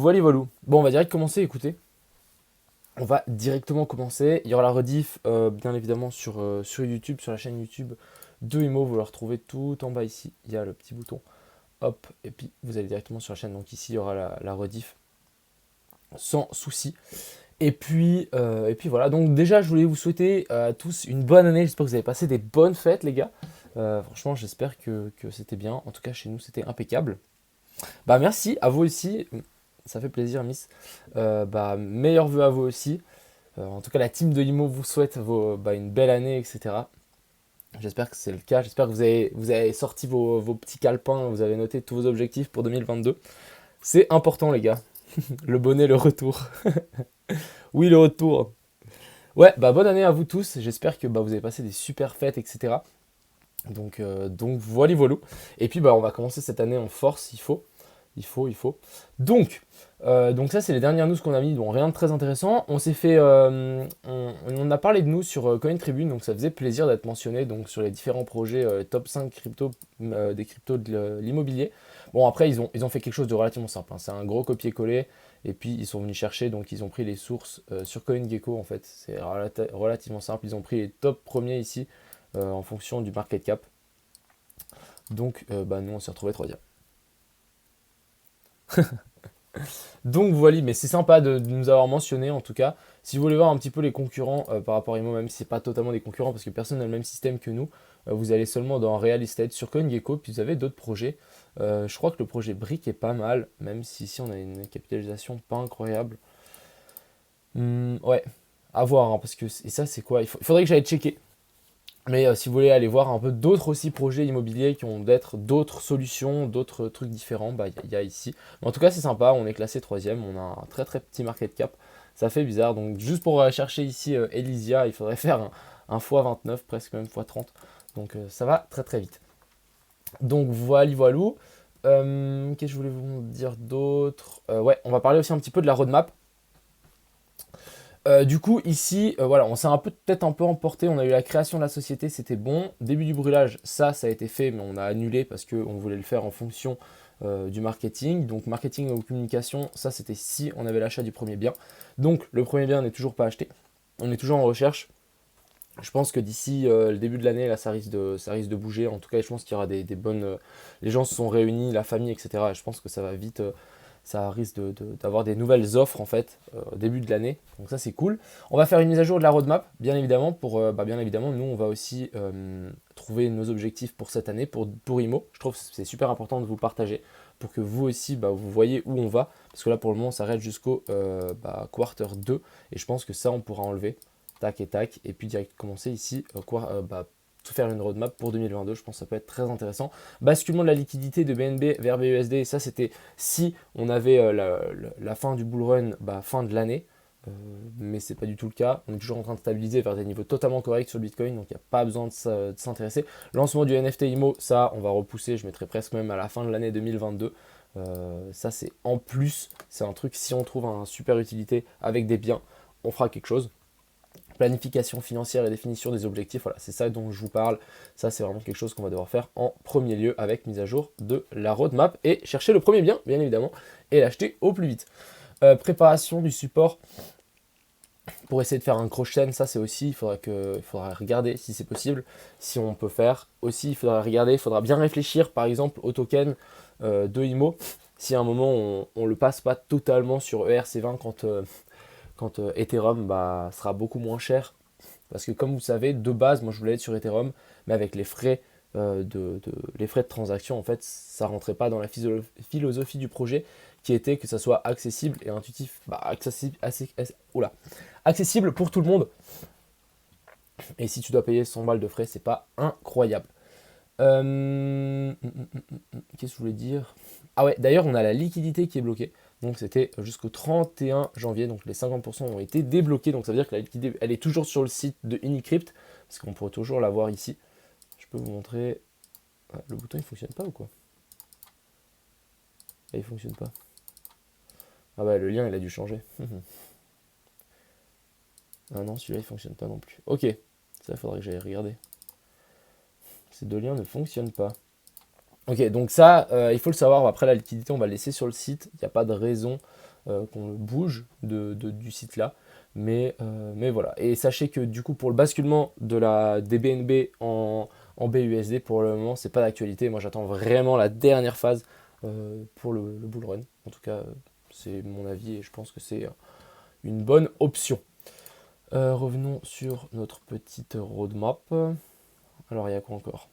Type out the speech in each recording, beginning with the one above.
voilà, voilà. Bon, on va direct commencer, écoutez. On va directement commencer. Il y aura la rediff, bien évidemment, sur YouTube, sur la chaîne YouTube de Imo. Vous le retrouvez tout en bas ici. Il y a le petit bouton. Hop, et puis vous allez directement sur la chaîne. Donc ici, il y aura la rediff sans souci. Et puis voilà. Donc déjà, je voulais vous souhaiter à tous une bonne année. J'espère que vous avez passé des bonnes fêtes, les gars. Franchement, j'espère que c'était bien. En tout cas, chez nous, c'était impeccable. Bah merci, à vous aussi. Ça fait plaisir, Miss. Bah, meilleurs vœux à vous aussi. En tout cas, la team de Imo vous souhaite une belle année, etc. J'espère que c'est le cas. J'espère que vous avez sorti vos petits calepins, vous avez noté tous vos objectifs pour 2022. C'est important, les gars. Le bonnet, le retour. Oui, le retour. Ouais, bah bonne année à vous tous. J'espère que vous avez passé des super fêtes, etc. Donc voilà, voilà. Et puis on va commencer cette année en force, il faut. Il faut. Donc ça, c'est les dernières news qu'on a mis. Bon, rien de très intéressant. On s'est fait, on a parlé de nous sur Coin Tribune, donc ça faisait plaisir d'être mentionné donc sur les différents projets top 5 crypto, des cryptos de l'immobilier. Bon, après, ils ont fait quelque chose de relativement simple, hein. C'est un gros copier-coller. Et puis ils sont venus chercher, donc ils ont pris les sources sur CoinGecko en fait. C'est relativement simple. Ils ont pris les top premiers ici en fonction du market cap. Donc nous, on s'est retrouvé troisième. Donc voilà, mais c'est sympa de nous avoir mentionné en tout cas. Si vous voulez voir un petit peu les concurrents par rapport à Imo, même si c'est pas totalement des concurrents parce que personne n'a le même système que nous, vous allez seulement dans Real Estate sur CoinGecko, puis vous avez d'autres projets. Je crois que le projet Brick est pas mal, même si ici on a une capitalisation pas incroyable. Ouais, à voir, hein, parce que et ça c'est quoi? Il faudrait que j'aille checker. Mais si vous voulez aller voir un peu d'autres aussi projets immobiliers qui ont d'être d'autres solutions, d'autres trucs différents, y a ici. Mais en tout cas, c'est sympa, on est classé troisième, on a un très très petit market cap. Ça fait bizarre. Donc juste pour chercher ici Elysia, il faudrait faire un x29, presque même x30. Donc ça va très très vite. Donc voilà, voilou. Qu'est-ce que je voulais vous dire d'autre? Ouais, on va parler aussi un petit peu de la roadmap. Du coup, ici, voilà, on s'est peut-être un peu emporté. On a eu la création de la société, c'était bon. Début du brûlage, ça a été fait, mais on a annulé parce qu'on voulait le faire en fonction du marketing. Donc, marketing ou communication, ça c'était si on avait l'achat du premier bien. Donc, le premier bien n'est toujours pas acheté. On est toujours en recherche. Je pense que d'ici le début de l'année, là, ça risque de bouger. En tout cas, je pense qu'il y aura des bonnes. Les gens se sont réunis, la famille, etc. Et je pense que ça va vite. Ça risque d'avoir des nouvelles offres en fait au début de l'année. Donc ça, c'est cool. On va faire une mise à jour de la roadmap, bien évidemment. Bien évidemment, nous, on va aussi trouver nos objectifs pour cette année, pour IMO. Je trouve que c'est super important de vous partager pour que vous aussi, vous voyez où on va. Parce que là, pour le moment, ça reste jusqu'au quarter 2. Et je pense que ça, on pourra enlever tac et tac, et puis direct commencer ici, tout faire une roadmap pour 2022, je pense que ça peut être très intéressant. Basculement de la liquidité de BNB vers BUSD, ça c'était si on avait la fin du bull run, fin de l'année, mais c'est pas du tout le cas. On est toujours en train de stabiliser vers des niveaux totalement corrects sur le Bitcoin, donc il n'y a pas besoin de s'intéresser. Lancement du NFT IMO, ça on va repousser, je mettrai presque même à la fin de l'année 2022. Ça c'est en plus, c'est un truc, si on trouve un super utilité avec des biens, on fera quelque chose. Planification financière et définition des objectifs, voilà, c'est ça dont je vous parle. Ça, c'est vraiment quelque chose qu'on va devoir faire en premier lieu avec mise à jour de la roadmap et chercher le premier bien évidemment, et l'acheter au plus vite. Préparation du support pour essayer de faire un cross-chain, ça c'est aussi, il faudra regarder si c'est possible, si on peut faire. Aussi, il faudra regarder, il faudra bien réfléchir par exemple au token de IMO. Si à un moment on le passe pas totalement sur ERC20 quand Ethereum sera beaucoup moins cher. Parce que comme vous savez, de base, moi je voulais être sur Ethereum, mais avec les frais de transaction, en fait, ça rentrait pas dans la philosophie du projet, qui était que ça soit accessible et intuitif, accessible pour tout le monde. Et si tu dois payer 100 balles de frais, c'est pas incroyable. Qu'est-ce que je voulais dire? Ah ouais, d'ailleurs, on a la liquidité qui est bloquée. Donc c'était jusqu'au 31 janvier, donc les 50% ont été débloqués. Donc ça veut dire que la liquidité, elle est toujours sur le site de Unicrypt, parce qu'on pourrait toujours la voir ici. Je peux vous montrer. Ah, le bouton il fonctionne pas ou quoi? Ah, il fonctionne pas. Ah bah le lien il a dû changer. Ah non, celui-là il fonctionne pas non plus. Ok, ça il faudrait que j'aille regarder. Ces deux liens ne fonctionnent pas. Ok, donc ça, il faut le savoir. Après la liquidité, on va le laisser sur le site. Il n'y a pas de raison qu'on le bouge du site là. Mais voilà. Et sachez que du coup, pour le basculement des BNB en BUSD, pour le moment, c'est pas d'actualité. Moi, j'attends vraiment la dernière phase pour le bull run. En tout cas, c'est mon avis et je pense que c'est une bonne option. Revenons sur notre petite roadmap. Alors, il y a quoi encore?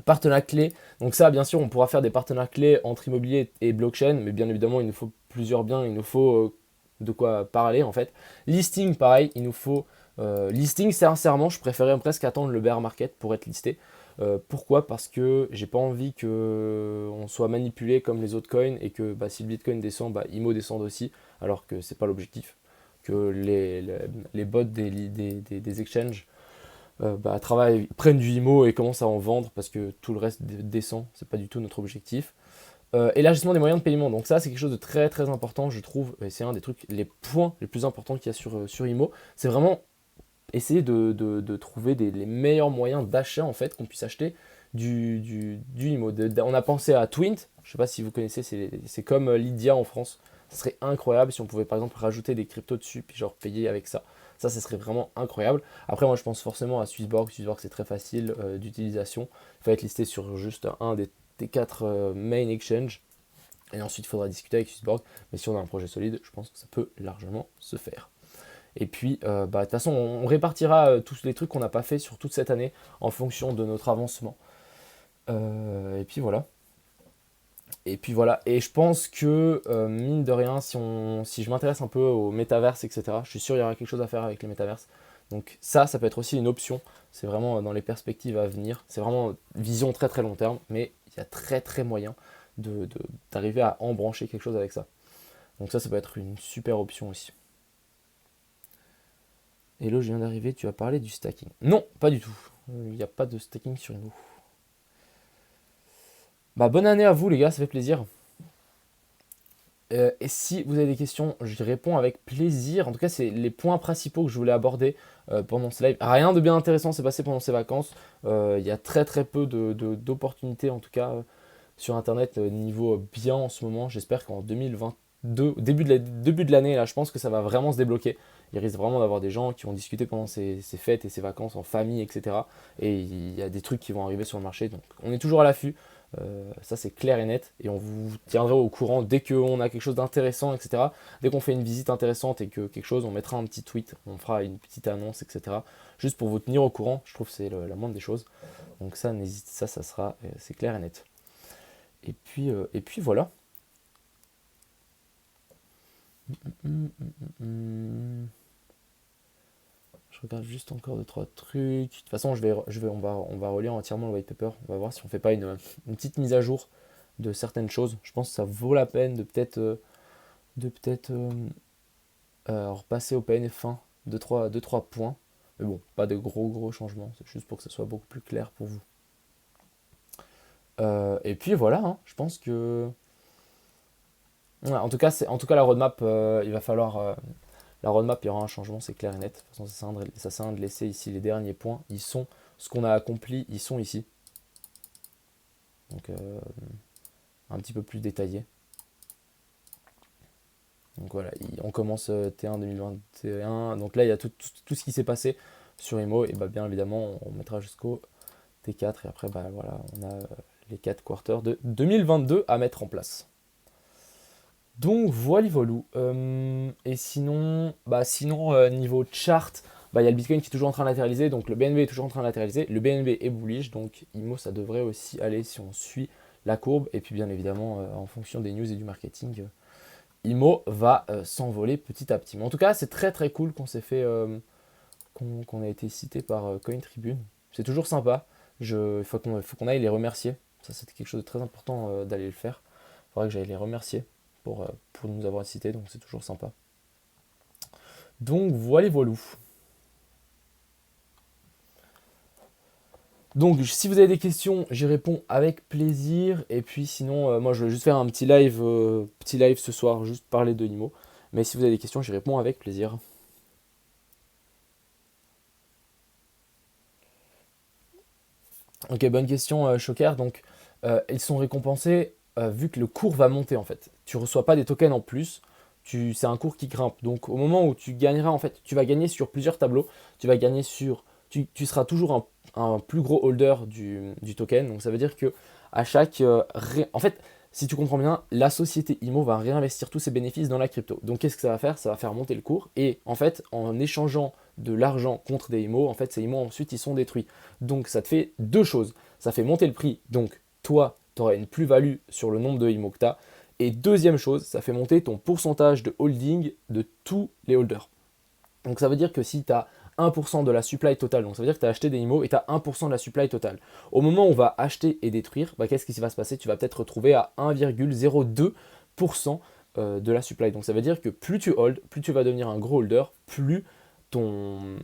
Partenaires clés. Donc ça, bien sûr, on pourra faire des partenaires clés entre immobilier et blockchain, mais bien évidemment, il nous faut plusieurs biens, il nous faut de quoi parler en fait. Listing, pareil, il nous faut... listing, sincèrement, je préférais presque attendre le bear market pour être listé. Pourquoi? Parce que j'ai pas envie que on soit manipulé comme les autres coins et que si le Bitcoin descend, IMO descende aussi, alors que c'est pas l'objectif. Que les bots des exchanges prennent du IMO et commencent à en vendre parce que tout le reste descend, c'est pas du tout notre objectif. Élargissement des moyens de paiement, donc ça c'est quelque chose de très très important je trouve, et c'est un des trucs, les points les plus importants qu'il y a sur IMO, c'est vraiment essayer de trouver les meilleurs moyens d'achat en fait, qu'on puisse acheter du IMO. On a pensé à Twint, je sais pas si vous connaissez, c'est comme Lydia en France, ce serait incroyable si on pouvait par exemple rajouter des cryptos dessus, puis genre payer avec ça. Ça serait vraiment incroyable. Après, moi, je pense forcément à Swissborg. Swissborg, c'est très facile d'utilisation. Il faut être listé sur juste un des quatre main exchange. Et ensuite, il faudra discuter avec Swissborg. Mais si on a un projet solide, je pense que ça peut largement se faire. Et puis, de toute façon, on répartira tous les trucs qu'on n'a pas fait sur toute cette année en fonction de notre avancement. Et puis voilà. Et je pense que, mine de rien, si je m'intéresse un peu au métaverse, etc., je suis sûr qu'il y aura quelque chose à faire avec les métaverses. Donc ça peut être aussi une option. C'est vraiment dans les perspectives à venir. C'est vraiment vision très très long terme, mais il y a très très moyen d'arriver à embrancher quelque chose avec ça. Donc ça peut être une super option aussi. Hello, je viens d'arriver, tu as parlé du stacking. Non, pas du tout. Il n'y a pas de stacking sur Imo. Bonne année à vous les gars, ça fait plaisir. Et si vous avez des questions, je réponds avec plaisir. En tout cas, c'est les points principaux que je voulais aborder pendant ce live. Rien de bien intéressant s'est passé pendant ces vacances. Il y a très très peu d'opportunités, en tout cas, sur Internet niveau bien en ce moment. J'espère qu'en 2022, début de l'année, là, je pense que ça va vraiment se débloquer. Il risque vraiment d'avoir des gens qui vont discuter pendant ces fêtes et ces vacances en famille, etc. Et il y a des trucs qui vont arriver sur le marché. Donc, on est toujours à l'affût. Ça c'est clair et net et on vous tiendra au courant dès qu'on a quelque chose d'intéressant, etc. Dès qu'on fait une visite intéressante et que quelque chose, on mettra un petit tweet, on fera une petite annonce, etc. Juste pour vous tenir au courant, je trouve que c'est la moindre des choses. Donc ça, ça sera, c'est clair et net. Et puis voilà. Je regarde juste encore 2-3 trucs. De toute façon, on va relire entièrement le white paper. On va voir si on fait pas une petite mise à jour de certaines choses. Je pense que ça vaut la peine de peut-être repasser au PNF1 2-3 points. Mais bon, pas de gros changements. C'est juste pour que ça soit beaucoup plus clair pour vous. Et puis voilà, hein, je pense que... Ouais, en tout cas, la roadmap, il va falloir... la roadmap, il y aura un changement, c'est clair et net. De toute façon, ça sert à rien de laisser ici les derniers points. Ils sont... Ce qu'on a accompli, ils sont ici. Donc, un petit peu plus détaillé. Donc voilà, on commence T1 2021. Donc là, il y a tout ce qui s'est passé sur Imo. Et bien évidemment, on mettra jusqu'au T4. Et après, voilà, on a les 4 quarters de 2022 à mettre en place. Donc voilà. Et sinon, niveau chart, il y a le Bitcoin qui est toujours en train de latéraliser. Donc le BNB est toujours en train de latéraliser. Le BNB est bullish. Donc Imo, ça devrait aussi aller si on suit la courbe. Et puis bien évidemment, en fonction des news et du marketing, Imo va s'envoler petit à petit. Mais en tout cas, c'est très très cool qu'on s'est fait, qu'on a été cité par Coin Tribune. C'est toujours sympa. Il faut qu'on aille les remercier. Ça, c'était quelque chose de très important d'aller le faire. Il faudrait que j'aille les remercier pour nous avoir cité. Donc, c'est toujours sympa. Donc, voilà. Donc, si vous avez des questions, j'y réponds avec plaisir. Et puis, sinon, moi, je vais juste faire un petit live ce soir, juste parler de Imo. Mais si vous avez des questions, j'y réponds avec plaisir. Ok, bonne question, Choker. Donc, ils sont récompensés vu que le cours va monter en fait. Tu reçois pas des tokens en plus. c'est un cours qui grimpe. Donc au moment où tu gagneras, en fait, tu vas gagner sur plusieurs tableaux. Tu vas gagner sur, tu seras toujours un plus gros holder du token. Donc ça veut dire que à chaque, en fait, si tu comprends bien, la société IMO va réinvestir tous ses bénéfices dans la crypto. Donc qu'est-ce que ça va faire? Ça va faire monter le cours. Et en fait, en échangeant de l'argent contre des IMO, en fait, ces IMO ensuite ils sont détruits. Donc ça te fait deux choses. Ça fait monter le prix. Donc toi, tu auras une plus-value sur le nombre de IMO que tu as. Et deuxième chose, ça fait monter ton pourcentage de holding de tous les holders. Donc ça veut dire que si tu as 1% de la supply totale, donc ça veut dire que tu as acheté des IMO et tu as 1% de la supply totale. Au moment où on va acheter et détruire, bah, qu'est-ce qui va se passer? Tu vas peut-être retrouver à 1,02% de la supply. Donc ça veut dire que plus tu hold, plus tu vas devenir un gros holder, ton...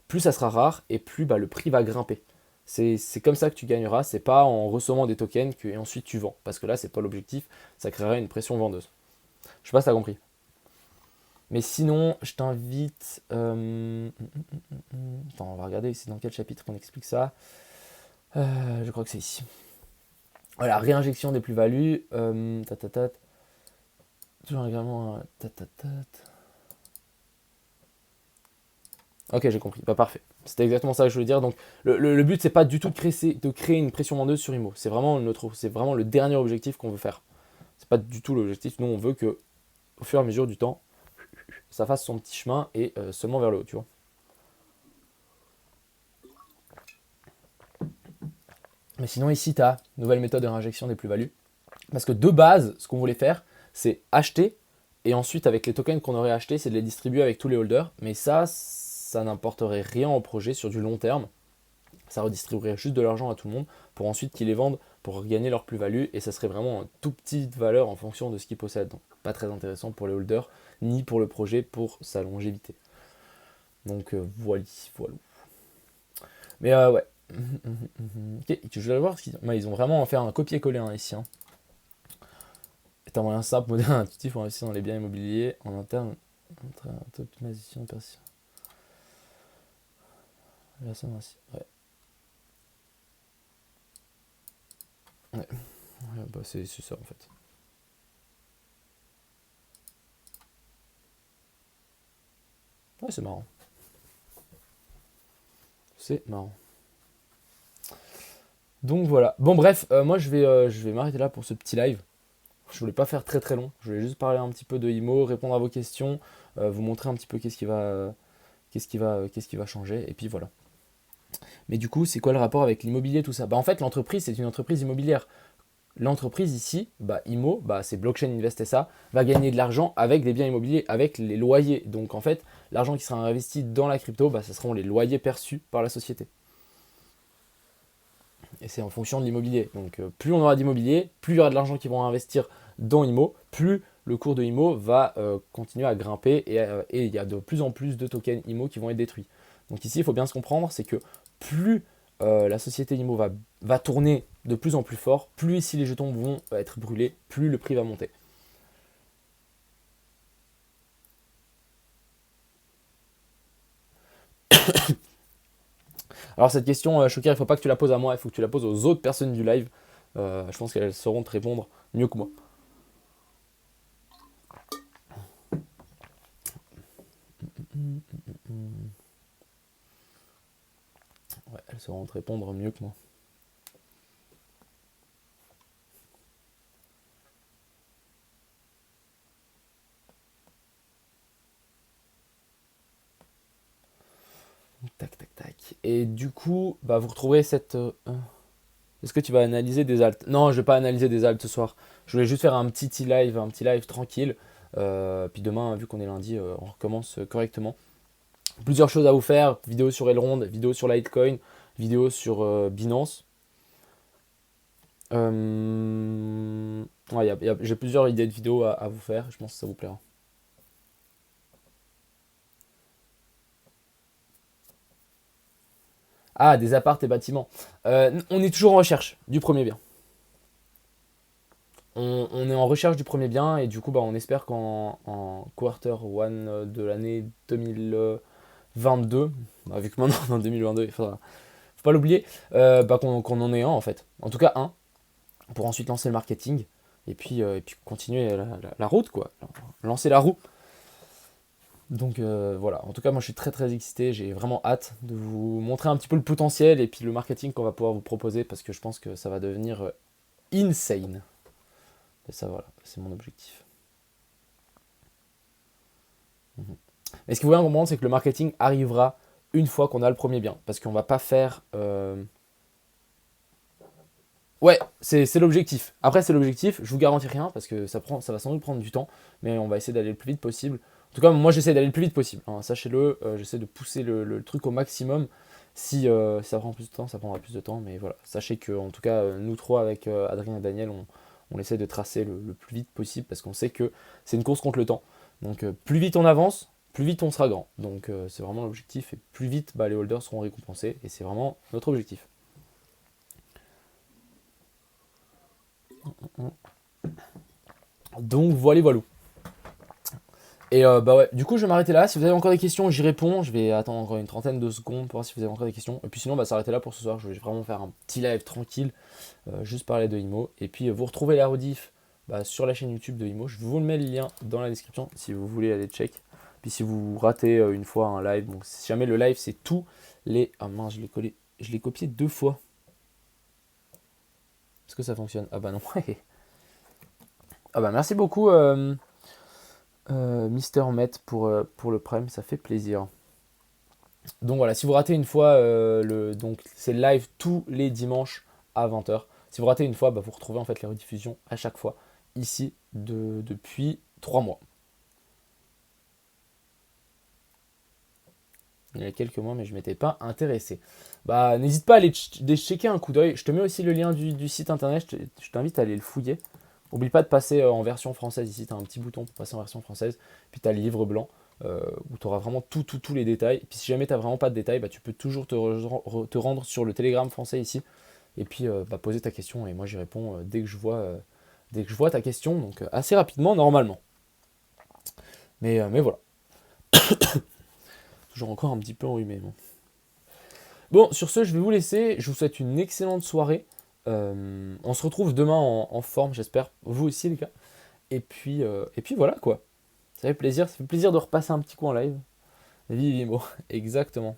plus ça sera rare et plus bah, le prix va grimper. C'est comme ça que tu gagneras, c'est pas en recevant des tokens et ensuite tu vends. Parce que là, c'est pas l'objectif, ça créerait une pression vendeuse. Je sais pas si tu as compris. Mais sinon, je t'invite. Attends, on va regarder ici dans quel chapitre on explique ça. Je crois que c'est ici. Voilà, réinjection des plus-values. Toujours également. Ok, j'ai compris. Bah, parfait. C'était exactement ça que je voulais dire. Donc, le but, c'est pas du tout de créer une pression vendeuse sur IMO. C'est vraiment le dernier objectif qu'on veut faire. C'est pas du tout l'objectif. Nous, on veut que, au fur et à mesure du temps, ça fasse son petit chemin et seulement vers le haut, tu vois. Mais sinon, ici, tu as nouvelle méthode de réinjection des plus-values. Parce que de base, ce qu'on voulait faire, c'est acheter et ensuite, avec les tokens qu'on aurait achetés, c'est de les distribuer avec tous les holders. Mais ça n'importerait rien au projet sur du long terme. Ça redistribuerait juste de l'argent à tout le monde pour ensuite qu'ils les vendent pour gagner leur plus-value. Et ça serait vraiment une toute petite valeur en fonction de ce qu'ils possèdent. Donc, pas très intéressant pour les holders ni pour le projet pour sa longévité. Donc, voilà. Mais ouais. Ok, je vais voir ils ont vraiment fait un copier-coller ici. Hein. C'est un moyen simple, moderne, intuitif pour investir dans les biens immobiliers en interne. Optimisation, perception. La somme ainsi. Ouais. Ouais. Bah c'est ça en fait. Ouais, c'est marrant. C'est marrant. Donc voilà. Bon bref, moi je vais m'arrêter là pour ce petit live. Je voulais pas faire très très long. Je voulais juste parler un petit peu de IMO, répondre à vos questions, vous montrer un petit peu qu'est-ce qui va changer. Et puis voilà. Mais du coup, c'est quoi le rapport avec l'immobilier, tout ça? Bah en fait, l'entreprise, c'est une entreprise immobilière. L'entreprise ici, bah, IMO, bah, c'est Blockchain Invest SA, va gagner de l'argent avec des biens immobiliers, avec les loyers. Donc en fait, l'argent qui sera investi dans la crypto, bah, ce seront les loyers perçus par la société. Et c'est en fonction de l'immobilier. Donc plus on aura d'immobilier, plus il y aura de l'argent qui vont investir dans IMO, plus le cours de IMO va continuer à grimper et il y a de plus en plus de tokens IMO qui vont être détruits. Donc ici, il faut bien se comprendre, c'est que plus la société IMO va tourner de plus en plus fort, plus ici les jetons vont être brûlés, plus le prix va monter. Alors cette question, Choker, il ne faut pas que tu la poses à moi, il faut que tu la poses aux autres personnes du live. Je pense qu'elles sauront te répondre mieux que moi. Ouais, elles sauront te répondre mieux que moi. Tac, tac, tac. Et du coup, bah, vous retrouverez cette... Est-ce que tu vas analyser des alts? Non, je vais pas analyser des alts ce soir. Je voulais juste faire un petit live tranquille. Puis demain, vu qu'on est lundi, on recommence correctement. Plusieurs choses à vous faire. Vidéo sur Elrond, vidéo sur Litecoin, vidéo sur Binance. Ouais, j'ai plusieurs idées de vidéos à vous faire. Je pense que ça vous plaira. Ah, des apparts et bâtiments. On est toujours en recherche du premier bien. On est en recherche du premier bien et du coup, bah, on espère qu'en quarter one de l'année 2022, bah, vu que maintenant, en 2022, faut pas l'oublier, bah, qu'on en ait un en fait. En tout cas, un, pour ensuite lancer le marketing et puis continuer la route, quoi. Lancer la roue. Donc voilà, en tout cas moi je suis très très excité, j'ai vraiment hâte de vous montrer un petit peu le potentiel et puis le marketing qu'on va pouvoir vous proposer parce que je pense que ça va devenir insane. Et ça voilà, c'est mon objectif. Mhm. Mais ce qu'il faut bien comprendre, c'est que le marketing arrivera une fois qu'on a le premier bien. Parce qu'on va pas faire. Ouais, c'est l'objectif. Après, c'est l'objectif. Je vous garantis rien parce que ça va sans doute prendre du temps. Mais on va essayer d'aller le plus vite possible. En tout cas, moi, j'essaie d'aller le plus vite possible, hein. Sachez-le, j'essaie de pousser le truc au maximum. Si ça prend plus de temps, ça prendra plus de temps. Mais voilà, sachez que, en tout cas, nous trois avec Adrien et Daniel, on essaie de tracer le plus vite possible parce qu'on sait que c'est une course contre le temps. Donc, plus vite on avance, plus vite on sera grand. Donc, c'est vraiment l'objectif. Et plus vite, bah, les holders seront récompensés. Et c'est vraiment notre objectif. Donc, voilà, voilà. Et bah ouais, du coup, je vais m'arrêter là. Si vous avez encore des questions, j'y réponds. Je vais attendre encore une trentaine de secondes pour voir si vous avez encore des questions. Et puis sinon, bah, s'arrêter là pour ce soir. Je vais vraiment faire un petit live tranquille, juste parler de IMO. Et puis, vous retrouvez la rediff bah, sur la chaîne YouTube de IMO. Je vous mets le lien dans la description si vous voulez aller check. Puis si vous ratez une fois un live, donc si jamais le live, c'est tous les. Ah mince, je l'ai collé. Je l'ai copié 2 fois. Est-ce que ça fonctionne? Ah bah non. Ah bah merci beaucoup. Mister Met pour le Prime, ça fait plaisir. Donc voilà, si vous ratez une fois, donc c'est live tous les dimanches à 20h. Si vous ratez une fois, bah, vous retrouvez en fait les rediffusions à chaque fois ici depuis 3 mois. Il y a quelques mois, mais je ne m'étais pas intéressé. Bah, n'hésite pas à aller checker un coup d'œil. Je te mets aussi le lien du site internet, je t'invite à aller le fouiller. N'oublie pas de passer en version française. Ici, tu as un petit bouton pour passer en version française. Puis tu as le livre blanc où tu auras vraiment tous les détails. Et puis si jamais tu n'as vraiment pas de détails, bah, tu peux toujours te rendre sur le Telegram français ici. Et puis bah, poser ta question. Et moi, j'y réponds dès que je vois ta question. Donc assez rapidement, normalement. Mais voilà. Toujours encore un petit peu enrhumé. Bon, sur ce, je vais vous laisser. Je vous souhaite une excellente soirée. On se retrouve demain en forme, j'espère. Vous aussi, les gars. Et puis voilà quoi. Ça fait plaisir de repasser un petit coup en live. Vive Imo, exactement.